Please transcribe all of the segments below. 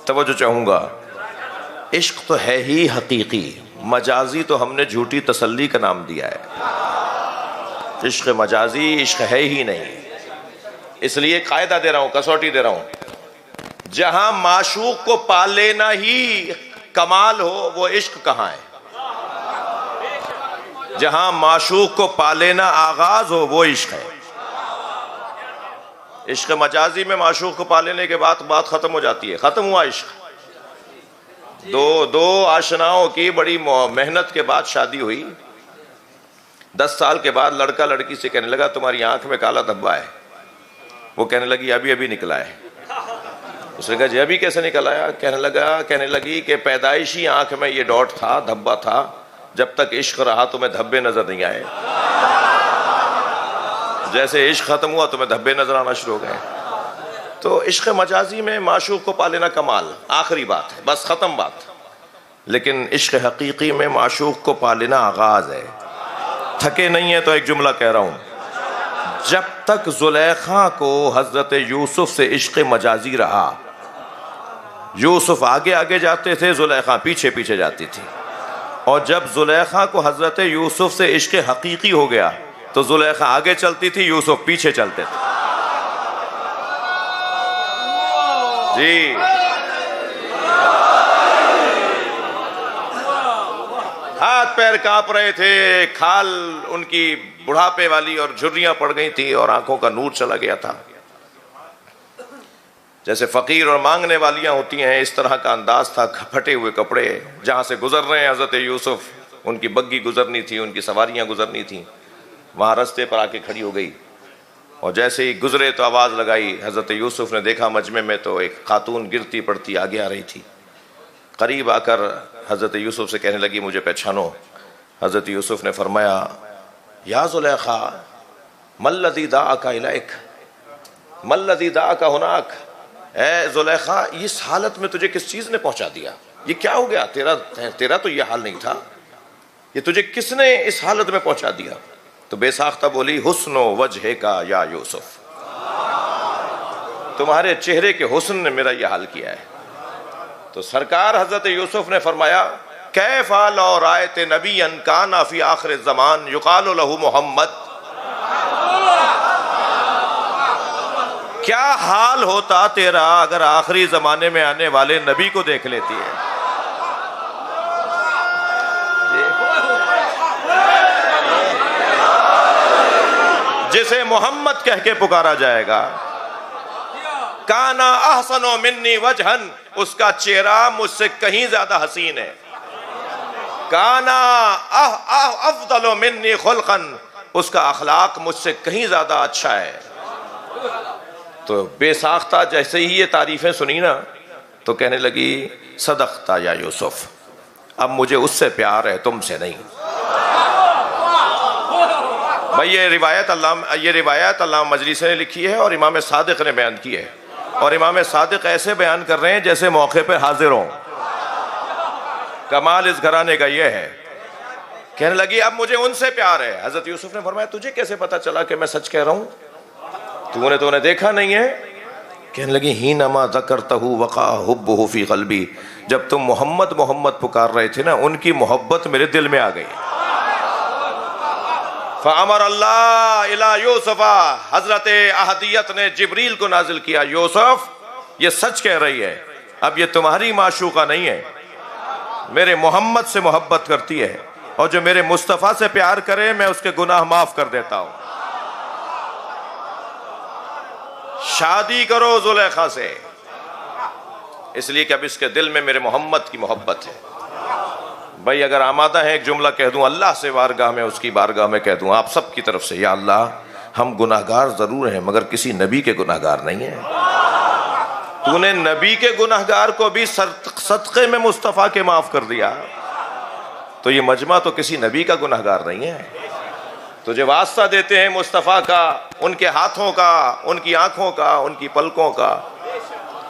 तवज्जो चाहूँगा, इश्क तो है ही हकीकी, मजाजी तो हमने झूठी तसल्ली का नाम दिया है। इश्क मजाजी इश्क है ही नहीं। इसलिए कायदा दे रहा हूँ, कसौटी दे रहा हूँ, जहां माशूक को पा लेना ही कमाल हो वो इश्क कहाँ है? जहां माशूक को पा लेना आगाज हो वो इश्क है। इश्क मजाजी में माशूक को पा लेने के बाद बात खत्म हो जाती है, खत्म हुआ इश्क। दो आशनाओं की बड़ी मेहनत के बाद शादी हुई। 10 साल के बाद लड़का लड़की से कहने लगा तुम्हारी आंख में काला धब्बा है। वो कहने लगी अभी अभी निकला है। उसने कहा जी अभी कैसे निकल आया? कहने लगी कि पैदाइशी आंख में ये डॉट था, धब्बा था, जब तक इश्क रहा तुम्हें धब्बे नजर नहीं आए, जैसे इश्क खत्म हुआ तुम्हें धब्बे नजर आना शुरू हो गए। तो इश्क मजाजी में माशूक को पा लेना कमाल, आखिरी बात है, बस खत्म बात। लेकिन इश्क हकीकी में माशूक को पा लेना आगाज है। थके नहीं है तो एक जुमला कह रहा हूं, जब तक जुलेखा को हजरत यूसुफ से इश्क मजाजी रहा, यूसुफ आगे आगे जाते थे, जुलेखा पीछे पीछे जाती थी। और जब जुलेखा को हजरत यूसुफ से इश्क हकीकी हो गया तो जुलेखा आगे चलती थी, यूसुफ पीछे चलते थे। जी हाथ पैर कांप रहे थे, खाल उनकी बुढ़ापे वाली और झुर्रियां पड़ गई थी और आंखों का नूर चला गया था। जैसे फकीर और मांगने वालियां होती हैं, इस तरह का अंदाज था। फटे हुए कपड़े, जहां से गुजर रहे हैं हजरत यूसुफ, उनकी बग्गी गुजरनी थी, उनकी सवारियां गुजरनी थी, वहां रास्ते पर आके खड़ी हो गई। और जैसे ही गुजरे तो आवाज़ लगाई। हज़रत यूसुफ ने देखा मजमे में तो एक खातून गिरती पड़ती आगे आ रही थी। करीब आकर हज़रत यूसुफ से कहने लगी मुझे पहचानो। हज़रत यूसुफ ने फरमाया या ज़ुलेखा मल्लज़ी दाअका इलैक मल्लज़ी दाअका हुनाक। ए ज़ुलेखा, इस हालत में तुझे किस चीज़ ने पहुंचा दिया? ये क्या हो गया? तेरा तो ये हाल नहीं था, ये तुझे किसने इस हालत में पहुंचा दिया? तो बेसाख्ता बोली हुस्नो वजहे का या यूसुफ, तुम्हारे चेहरे के हुस्न ने मेरा यह हाल किया है। तो सरकार हजरत यूसुफ ने फरमाया कैफा लौ रायत नबिय्यन काना फी आखिर ज़मान युकालु लहू मोहम्मद। क्या हाल होता तेरा अगर आखिरी जमाने में आने वाले नबी को देख लेती है। जिसे मोहम्मद कह के पुकारा जाएगा। काना अहसनो मिन्नी वजहन, उसका चेहरा मुझसे कहीं ज्यादा हसीन है। काना अफदलो मिन्नी खुल्कन, उसका अखलाक मुझसे कहीं ज्यादा अच्छा है। तो बेसाख्ता जैसे ही ये तारीफें सुनी ना तो कहने लगी सदख्ता या यूसुफ, अब मुझे उससे प्यार है तुमसे नहीं। भाई ये रिवायत अल्लामा मजलिस ने लिखी है और इमाम सादिक ने बयान की है। और इमाम सादिक ऐसे बयान कर रहे हैं जैसे मौके पे हाजिर हों। कमाल इस घराने का ये है। कहने लगी अब मुझे उनसे प्यार है। हजरत यूसुफ ने फरमाया तुझे कैसे पता चला कि मैं सच कह रहा हूं? तूने तो उन्हें देखा नहीं है। कहने लगी ही नमा ज़करतहु वक़ा हुब्बुहु फी क़ल्बी, जब तुम मोहम्मद मोहम्मद पुकार रहे थे ना, उनकी मोहब्बत मेरे दिल में आ गई। फ़अमर अल्लाह इला यूसुफ़ा, हजरत अहदियत ने जिब्रील को नाजिल किया, यूसुफ ये सच कह रही है, अब ये तुम्हारी माशूका नहीं है, मेरे मोहम्मद से मोहब्बत करती है, और जो मेरे मुस्तफ़ा से प्यार करे मैं उसके गुनाह माफ कर देता हूं। शादी करो जुलेखा से, इसलिए कि अब इसके दिल में मेरे मोहम्मद की मोहब्बत है। भाई अगर आमादा है एक जुमला कह दूं अल्लाह से बारगाह में, उसकी बारगाह में कह दूं आप सब की तरफ से, या अल्लाह हम गुनाहगार जरूर हैं मगर किसी नबी के गुनाहगार नहीं है। तूने नबी के गुनाहगार को भी सदक़े में मुस्तफ़ा के माफ कर दिया, तो ये मजमा तो किसी नबी का गुनाहगार नहीं है। तुझे वास्ता देते हैं मुस्तफ़ा का, उनके हाथों का, उनकी आंखों का, उनकी पलकों का,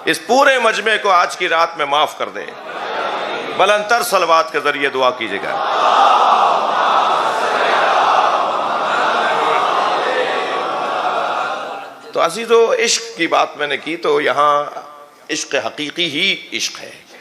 इस पूरे मजमे को आज की रात में माफ कर दे। बुलंदतर सलवात के जरिए दुआ कीजिएगा। तो अजीजो, इश्क की बात मैंने की तो यहाँ इश्क हकीकी ही इश्क है।